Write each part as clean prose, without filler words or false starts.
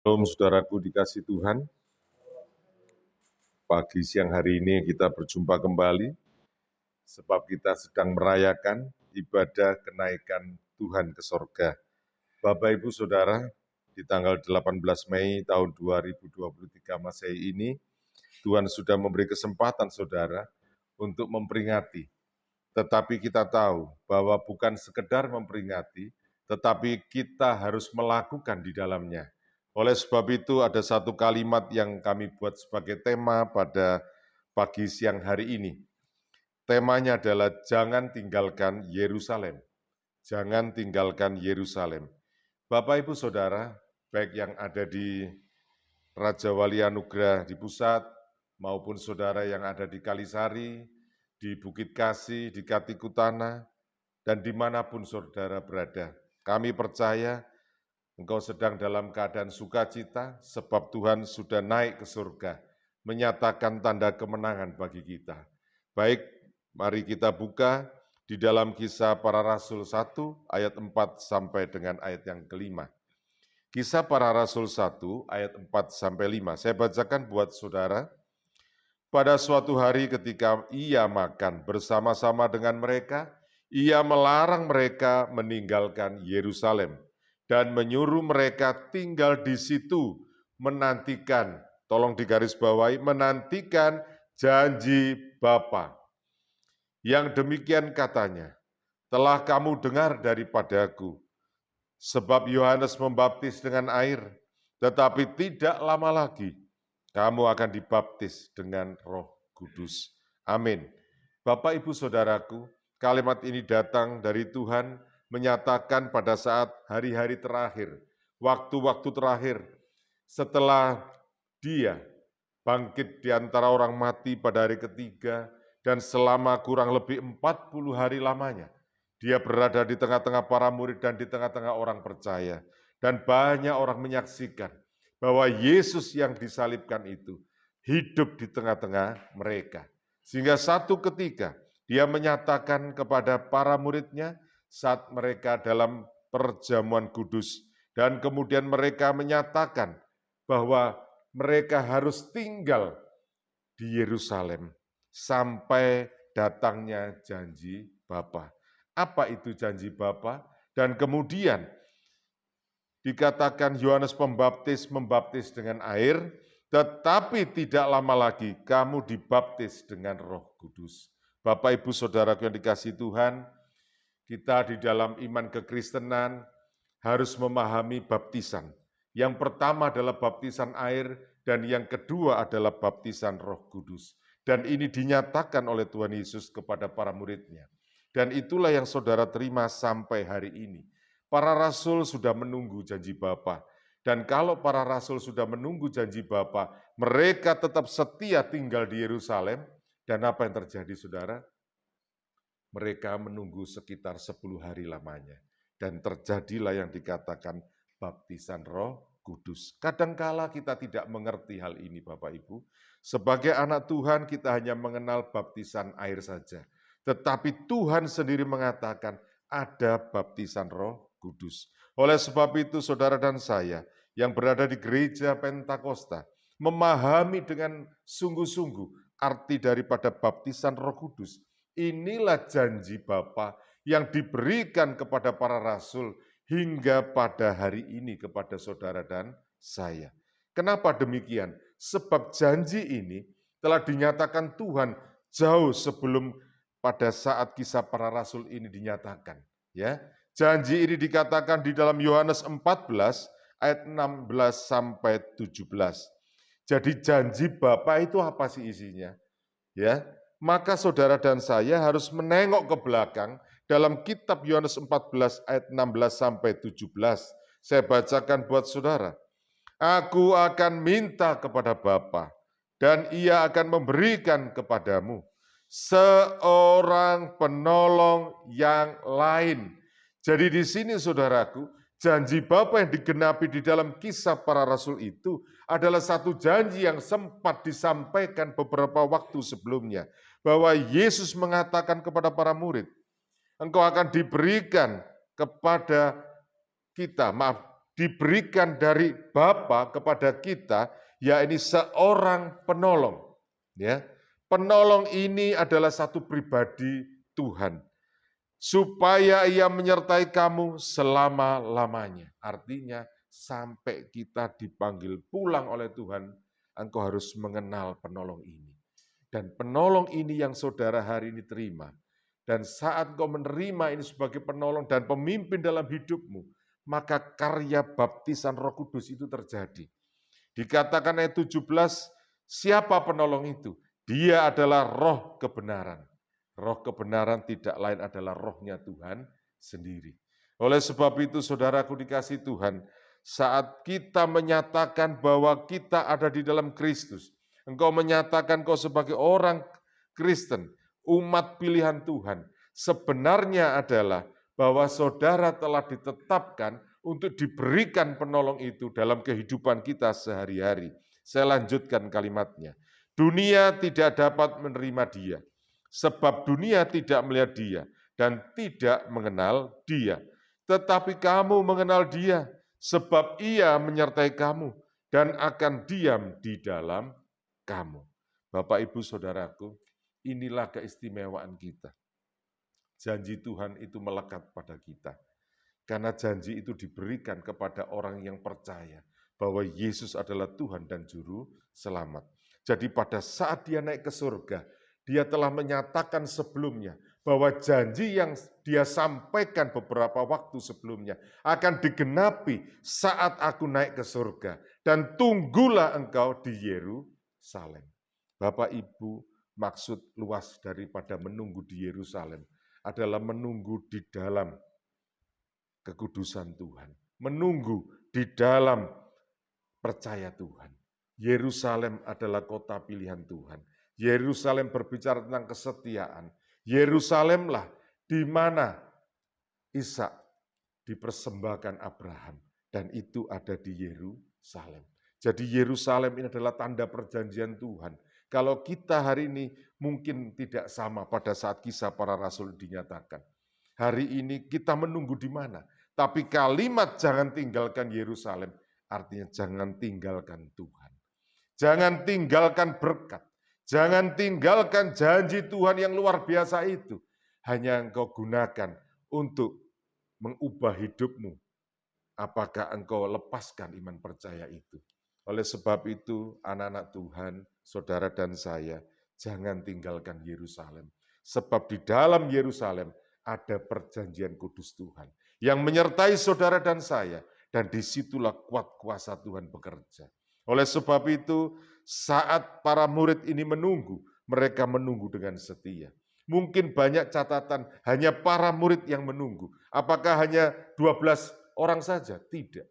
Shalom saudaraku dikasih Tuhan, pagi siang hari ini kita berjumpa kembali, sebab kita sedang merayakan ibadah kenaikan Tuhan ke sorga. Bapak Ibu Saudara, di tanggal 18 Mei tahun 2023 Masehi ini, Tuhan sudah memberi kesempatan saudara untuk memperingati. Tetapi kita tahu bahwa bukan sekedar memperingati, tetapi kita harus melakukan di dalamnya. Oleh sebab itu ada satu kalimat yang kami buat sebagai tema pada pagi siang hari ini. Temanya adalah jangan tinggalkan Yerusalem. Jangan tinggalkan Yerusalem. Bapak Ibu Saudara, baik yang ada di Raja Wali Anugerah di pusat, maupun saudara yang ada di Kalisari, di Bukit Kasih, di Katikutana, dan dimanapun saudara berada. Kami percaya engkau sedang dalam keadaan sukacita, sebab Tuhan sudah naik ke surga, menyatakan tanda kemenangan bagi kita. Baik, mari kita buka di dalam Kisah Para Rasul 1, ayat 4 sampai dengan ayat yang kelima. Kisah Para Rasul 1, ayat 4 sampai 5. Saya bacakan buat saudara. Pada suatu hari ketika ia makan bersama-sama dengan mereka, ia melarang mereka meninggalkan Yerusalem dan menyuruh mereka tinggal di situ menantikan, tolong digarisbawahi, menantikan janji Bapa. Yang demikian katanya, telah kamu dengar daripadaku, sebab Yohanes membaptis dengan air, tetapi tidak lama lagi kamu akan dibaptis dengan Roh Kudus. Amin. Bapak, Ibu, Saudaraku, kalimat ini datang dari Tuhan menyatakan pada saat hari-hari terakhir, waktu-waktu terakhir, setelah Dia bangkit di antara orang mati pada hari ketiga, dan selama kurang lebih 40 hari lamanya, Dia berada di tengah-tengah para murid dan di tengah-tengah orang percaya. Dan banyak orang menyaksikan bahwa Yesus yang disalibkan itu hidup di tengah-tengah mereka. Sehingga satu ketika Dia menyatakan kepada para muridnya saat mereka dalam perjamuan kudus. Dan kemudian mereka menyatakan bahwa mereka harus tinggal di Yerusalem sampai datangnya janji Bapa. Apa itu janji Bapa? Dan kemudian dikatakan Yohanes Pembaptis membaptis dengan air, tetapi tidak lama lagi kamu dibaptis dengan Roh Kudus. Bapak, Ibu, Saudaraku yang dikasihi Tuhan, kita di dalam iman kekristenan harus memahami baptisan. Yang pertama adalah baptisan air, dan yang kedua adalah baptisan Roh Kudus. Dan ini dinyatakan oleh Tuhan Yesus kepada para muridnya. Dan itulah yang saudara terima sampai hari ini. Para rasul sudah menunggu janji Bapa. Dan kalau para rasul sudah menunggu janji Bapa, mereka tetap setia tinggal di Yerusalem. Dan apa yang terjadi, saudara? Mereka menunggu sekitar 10 hari lamanya. Dan terjadilah yang dikatakan baptisan Roh Kudus. Kadangkala kita tidak mengerti hal ini, Bapak Ibu. Sebagai anak Tuhan kita hanya mengenal baptisan air saja. Tetapi Tuhan sendiri mengatakan ada baptisan Roh Kudus. Oleh sebab itu saudara dan saya yang berada di gereja Pentakosta memahami dengan sungguh-sungguh arti daripada baptisan Roh Kudus. Inilah janji Bapa yang diberikan kepada para rasul hingga pada hari ini kepada saudara dan saya. Kenapa demikian? Sebab janji ini telah dinyatakan Tuhan jauh sebelum pada saat kisah para rasul ini dinyatakan. Ya, janji ini dikatakan di dalam Yohanes 14 ayat 16 sampai 17. Jadi janji Bapa itu apa sih isinya? Ya, maka saudara dan saya harus menengok ke belakang dalam kitab Yohanes 14 ayat 16 sampai 17. Saya bacakan buat saudara. Aku akan minta kepada Bapa dan Ia akan memberikan kepadamu seorang penolong yang lain. Jadi di sini saudaraku, janji Bapa yang digenapi di dalam kisah para rasul itu adalah satu janji yang sempat disampaikan beberapa waktu sebelumnya. Bahwa Yesus mengatakan kepada para murid, engkau akan diberikan kepada kita, diberikan dari Bapa kepada kita, yakni seorang penolong. Ya, penolong ini adalah satu pribadi Tuhan, supaya ia menyertai kamu selama-lamanya. Artinya sampai kita dipanggil pulang oleh Tuhan, engkau harus mengenal penolong ini. Dan penolong ini yang saudara hari ini terima. Dan saat kau menerima ini sebagai penolong dan pemimpin dalam hidupmu, maka karya baptisan Roh Kudus itu terjadi. Dikatakan ayat 17, siapa penolong itu? Dia adalah roh kebenaran. Roh kebenaran tidak lain adalah rohnya Tuhan sendiri. Oleh sebab itu saudaraku dikasih Tuhan, saat kita menyatakan bahwa kita ada di dalam Kristus, engkau menyatakan kau sebagai orang Kristen, umat pilihan Tuhan, sebenarnya adalah bahwa saudara telah ditetapkan untuk diberikan penolong itu dalam kehidupan kita sehari-hari. Saya lanjutkan kalimatnya. Dunia tidak dapat menerima dia, sebab dunia tidak melihat dia dan tidak mengenal dia. Tetapi kamu mengenal dia, sebab ia menyertai kamu dan akan diam di dalam kamu. Bapak, Ibu, Saudaraku, inilah keistimewaan kita. Janji Tuhan itu melekat pada kita. Karena janji itu diberikan kepada orang yang percaya bahwa Yesus adalah Tuhan dan Juru Selamat. Jadi pada saat dia naik ke surga, dia telah menyatakan sebelumnya bahwa janji yang dia sampaikan beberapa waktu sebelumnya akan digenapi saat aku naik ke surga. Dan tunggulah engkau di Yerusalem. Bapak Ibu, maksud luas daripada menunggu di Yerusalem adalah menunggu di dalam kekudusan Tuhan, menunggu di dalam percaya Tuhan. Yerusalem adalah kota pilihan Tuhan. Yerusalem berbicara tentang kesetiaan. Yerusalemlah di mana Ishak dipersembahkan Abraham, dan itu ada di Yerusalem. Jadi Yerusalem ini adalah tanda perjanjian Tuhan. Kalau kita hari ini mungkin tidak sama pada saat kisah para rasul dinyatakan. Hari ini kita menunggu di mana? Tapi kalimat jangan tinggalkan Yerusalem, artinya jangan tinggalkan Tuhan. Jangan tinggalkan berkat. Jangan tinggalkan janji Tuhan yang luar biasa itu. Hanya engkau gunakan untuk mengubah hidupmu. Apakah engkau lepaskan iman percaya itu? Oleh sebab itu, anak-anak Tuhan, saudara dan saya, jangan tinggalkan Yerusalem. Sebab di dalam Yerusalem ada perjanjian kudus Tuhan yang menyertai saudara dan saya, dan disitulah kuat kuasa Tuhan bekerja. Oleh sebab itu, saat para murid ini menunggu, mereka menunggu dengan setia. Mungkin banyak catatan hanya para murid yang menunggu. Apakah hanya 12 orang saja? Tidak.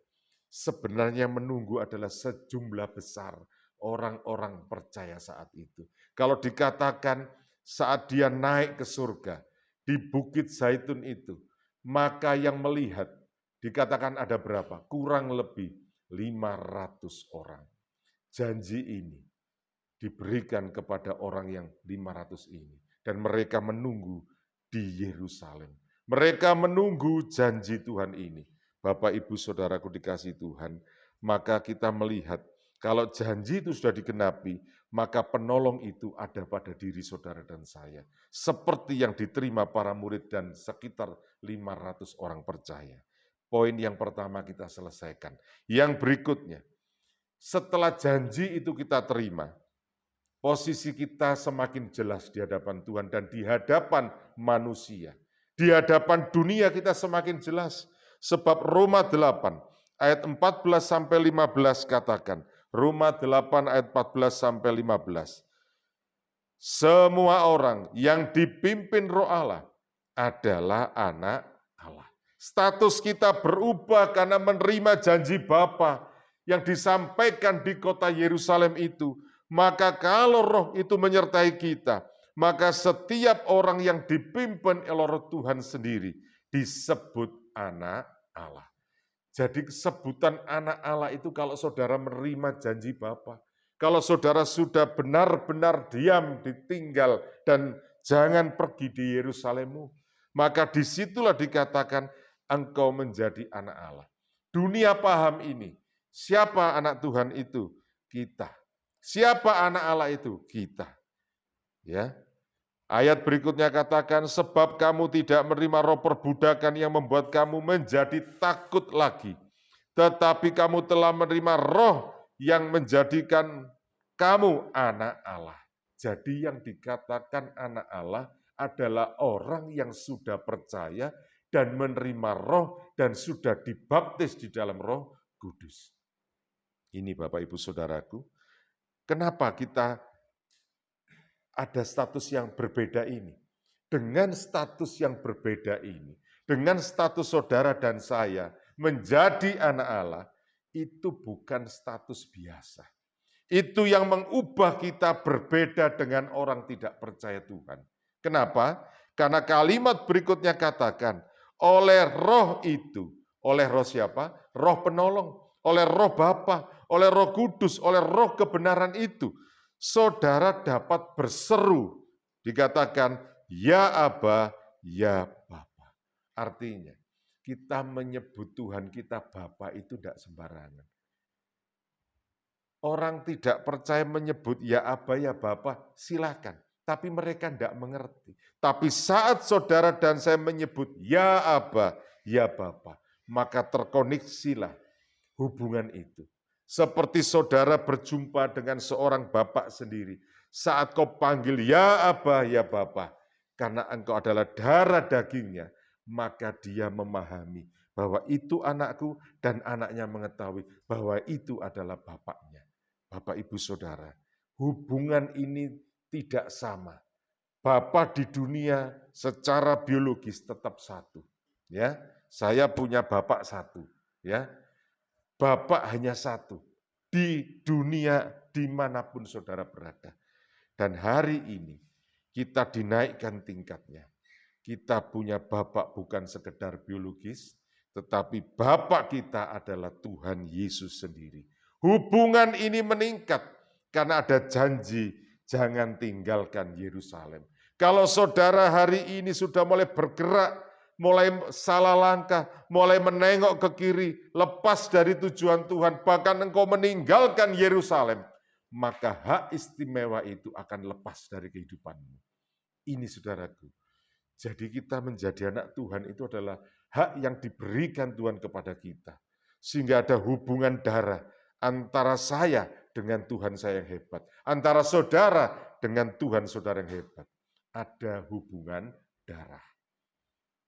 Sebenarnya menunggu adalah sejumlah besar orang-orang percaya saat itu. Kalau dikatakan saat dia naik ke surga, di Bukit Zaitun itu, maka yang melihat dikatakan ada berapa? Kurang lebih 500 orang. Janji ini diberikan kepada orang yang 500 ini. Dan mereka menunggu di Yerusalem. Mereka menunggu janji Tuhan ini. Bapak, Ibu, Saudaraku dikasih Tuhan, maka kita melihat kalau janji itu sudah digenapi, maka penolong itu ada pada diri saudara dan saya. Seperti yang diterima para murid dan sekitar 500 orang percaya. Poin yang pertama kita selesaikan. Yang berikutnya, setelah janji itu kita terima, posisi kita semakin jelas di hadapan Tuhan dan di hadapan manusia. Di hadapan dunia kita semakin jelas. Sebab Roma 8 ayat 14-15 katakan, Roma 8 ayat 14-15. Semua orang yang dipimpin Roh Allah adalah anak Allah. Status kita berubah karena menerima janji Bapa yang disampaikan di kota Yerusalem itu. Maka kalau Roh itu menyertai kita, maka setiap orang yang dipimpin oleh Roh Tuhan sendiri disebut anak Allah. Jadi sebutan anak Allah itu kalau saudara menerima janji Bapa, kalau saudara sudah benar-benar diam, ditinggal, dan jangan pergi di Yerusalemmu, maka disitulah dikatakan engkau menjadi anak Allah. Dunia paham ini. Siapa anak Tuhan itu? Kita. Siapa anak Allah itu? Kita. Ya. Ayat berikutnya katakan, sebab kamu tidak menerima roh perbudakan yang membuat kamu menjadi takut lagi. Tetapi kamu telah menerima roh yang menjadikan kamu anak Allah. Jadi yang dikatakan anak Allah adalah orang yang sudah percaya dan menerima roh dan sudah dibaptis di dalam Roh Kudus. Ini Bapak Ibu Saudaraku, kenapa kita ada status yang berbeda ini? Dengan status yang berbeda ini, dengan status saudara dan saya menjadi anak Allah, itu bukan status biasa. Itu yang mengubah kita berbeda dengan orang tidak percaya Tuhan. Kenapa? Karena kalimat berikutnya katakan, oleh roh itu, oleh roh siapa? Roh penolong, oleh roh Bapa, oleh Roh Kudus, oleh roh kebenaran itu, saudara dapat berseru, dikatakan, ya Aba, ya Bapa. Artinya, kita menyebut Tuhan kita Bapa itu tidak sembarangan. Orang tidak percaya menyebut ya Aba, ya Bapa, silakan. Tapi mereka tidak mengerti. Tapi saat saudara dan saya menyebut ya Aba, ya Bapa, maka terkoneksilah hubungan itu. Seperti saudara berjumpa dengan seorang bapak sendiri. Saat kau panggil ya Aba, ya Bapa, karena engkau adalah darah dagingnya, maka dia memahami bahwa itu anakku dan anaknya mengetahui bahwa itu adalah bapaknya. Bapak Ibu Saudara, hubungan ini tidak sama. Bapa di dunia secara biologis tetap satu. Ya, saya punya bapak satu. Ya, Bapak hanya satu di dunia dimanapun saudara berada. Dan hari ini kita dinaikkan tingkatnya. Kita punya Bapak bukan sekedar biologis, tetapi Bapak kita adalah Tuhan Yesus sendiri. Hubungan ini meningkat karena ada janji, jangan tinggalkan Yerusalem. Kalau saudara hari ini sudah mulai bergerak, mulai salah langkah, mulai menengok ke kiri, lepas dari tujuan Tuhan, bahkan engkau meninggalkan Yerusalem, maka hak istimewa itu akan lepas dari kehidupanmu. Ini saudaraku. Jadi kita menjadi anak Tuhan itu adalah hak yang diberikan Tuhan kepada kita. Sehingga ada hubungan darah antara saya dengan Tuhan saya yang hebat. Antara saudara dengan Tuhan saudara yang hebat. Ada hubungan darah.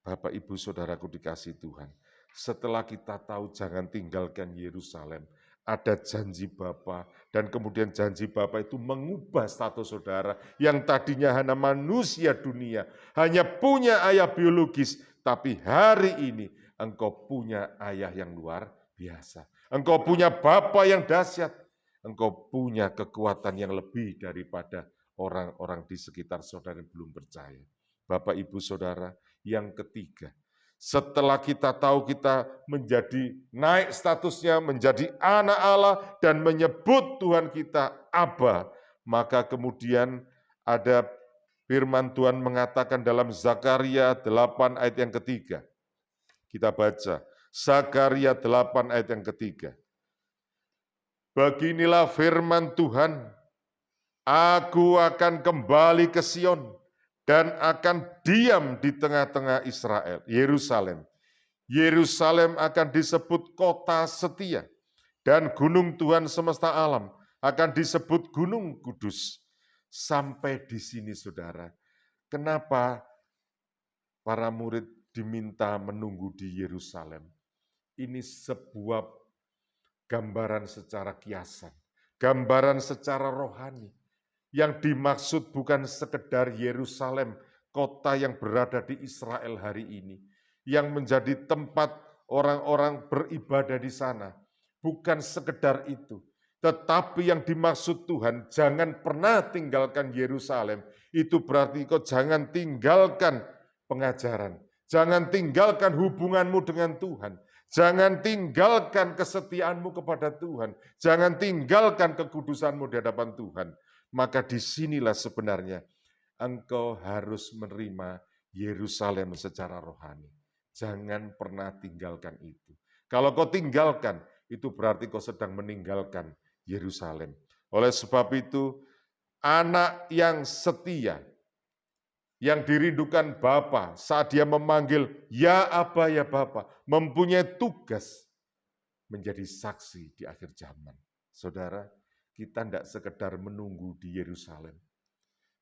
Bapak, Ibu, Saudaraku dikasih Tuhan. Setelah kita tahu jangan tinggalkan Yerusalem, ada janji Bapa, dan kemudian janji Bapa itu mengubah status saudara yang tadinya hanya manusia dunia, hanya punya ayah biologis, tapi hari ini engkau punya ayah yang luar biasa. Engkau punya Bapa yang dahsyat, engkau punya kekuatan yang lebih daripada orang-orang di sekitar saudara yang belum percaya. Bapak, Ibu, Saudara, yang ketiga, setelah kita tahu kita menjadi naik statusnya menjadi anak Allah dan menyebut Tuhan kita Aba, maka kemudian ada firman Tuhan mengatakan dalam Zakaria 8 ayat yang ketiga. Kita baca, Zakaria 8 ayat yang ketiga. Beginilah firman Tuhan, aku akan kembali ke Sion dan akan diam di tengah-tengah Israel, Yerusalem. Yerusalem akan disebut kota setia, dan gunung Tuhan semesta alam akan disebut gunung kudus. Sampai di sini saudara, kenapa para murid diminta menunggu di Yerusalem? Ini sebuah gambaran secara kiasan, gambaran secara rohani. Yang dimaksud bukan sekedar Yerusalem, kota yang berada di Israel hari ini, yang menjadi tempat orang-orang beribadah di sana. Bukan sekedar itu, tetapi yang dimaksud Tuhan, jangan pernah tinggalkan Yerusalem. Itu berarti kau jangan tinggalkan pengajaran, jangan tinggalkan hubunganmu dengan Tuhan, jangan tinggalkan kesetiaanmu kepada Tuhan, jangan tinggalkan kekudusanmu di hadapan Tuhan. Maka disinilah sebenarnya engkau harus menerima Yerusalem secara rohani. Jangan pernah tinggalkan itu. Kalau kau tinggalkan, itu berarti kau sedang meninggalkan Yerusalem. Oleh sebab itu, anak yang setia, yang dirindukan Bapa saat dia memanggil, ya Aba, ya Bapa, mempunyai tugas menjadi saksi di akhir zaman. Saudara, kita tidak sekedar menunggu di Yerusalem.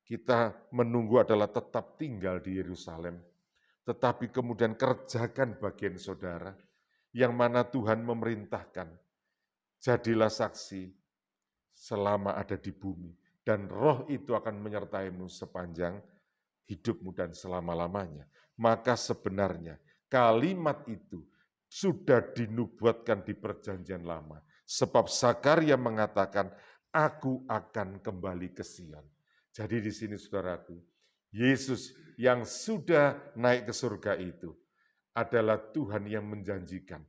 Kita menunggu adalah tetap tinggal di Yerusalem, tetapi kemudian kerjakan bagian saudara, yang mana Tuhan memerintahkan. Jadilah saksi selama ada di bumi, dan roh itu akan menyertaimu sepanjang hidupmu dan selama-lamanya. Maka sebenarnya kalimat itu sudah dinubuatkan di perjanjian lama. Sebab Zakaria mengatakan, aku akan kembali ke Sion. Jadi di sini saudaraku, Yesus yang sudah naik ke surga itu adalah Tuhan yang menjanjikan,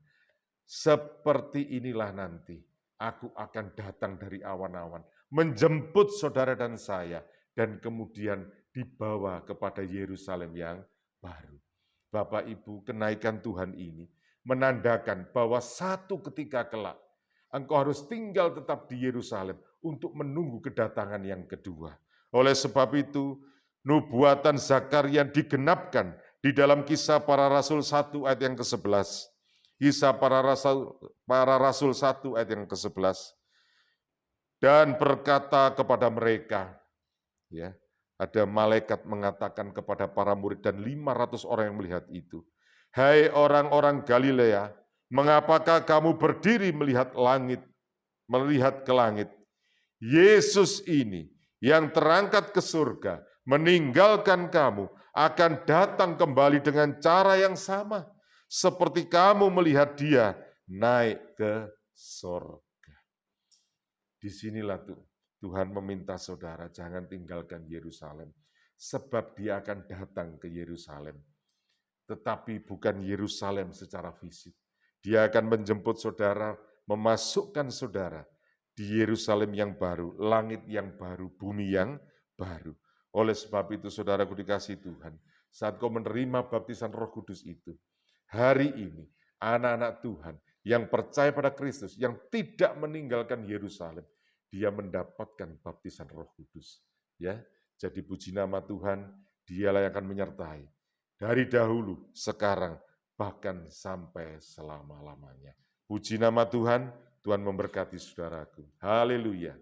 seperti inilah nanti aku akan datang dari awan-awan, menjemput saudara dan saya, dan kemudian dibawa kepada Yerusalem yang baru. Bapak Ibu, kenaikan Tuhan ini menandakan bahwa satu ketika kelak, engkau harus tinggal tetap di Yerusalem untuk menunggu kedatangan yang kedua. Oleh sebab itu, nubuatan Zakaria digenapkan di dalam Kisah Para Rasul 1 ayat yang ke-11. Kisah Para Rasul 1 ayat yang ke-11. Dan berkata kepada mereka, ya, ada malaikat mengatakan kepada para murid dan 500 orang yang melihat itu, hai orang-orang Galilea, mengapakah kamu berdiri melihat ke langit? Yesus ini yang terangkat ke surga, meninggalkan kamu, akan datang kembali dengan cara yang sama, seperti kamu melihat dia naik ke surga. Disinilah Tuhan meminta saudara, jangan tinggalkan Yerusalem, sebab dia akan datang ke Yerusalem. Tetapi bukan Yerusalem secara fisik. Dia akan menjemput saudara, memasukkan saudara di Yerusalem yang baru, langit yang baru, bumi yang baru. Oleh sebab itu saudaraku dikasih Tuhan, saat kau menerima baptisan Roh Kudus itu, hari ini anak-anak Tuhan yang percaya pada Kristus, yang tidak meninggalkan Yerusalem, dia mendapatkan baptisan Roh Kudus. Ya, jadi puji nama Tuhan, dialah yang akan menyertai dari dahulu, sekarang, bahkan sampai selama-lamanya. Puji nama Tuhan, Tuhan memberkati saudaraku. Haleluya.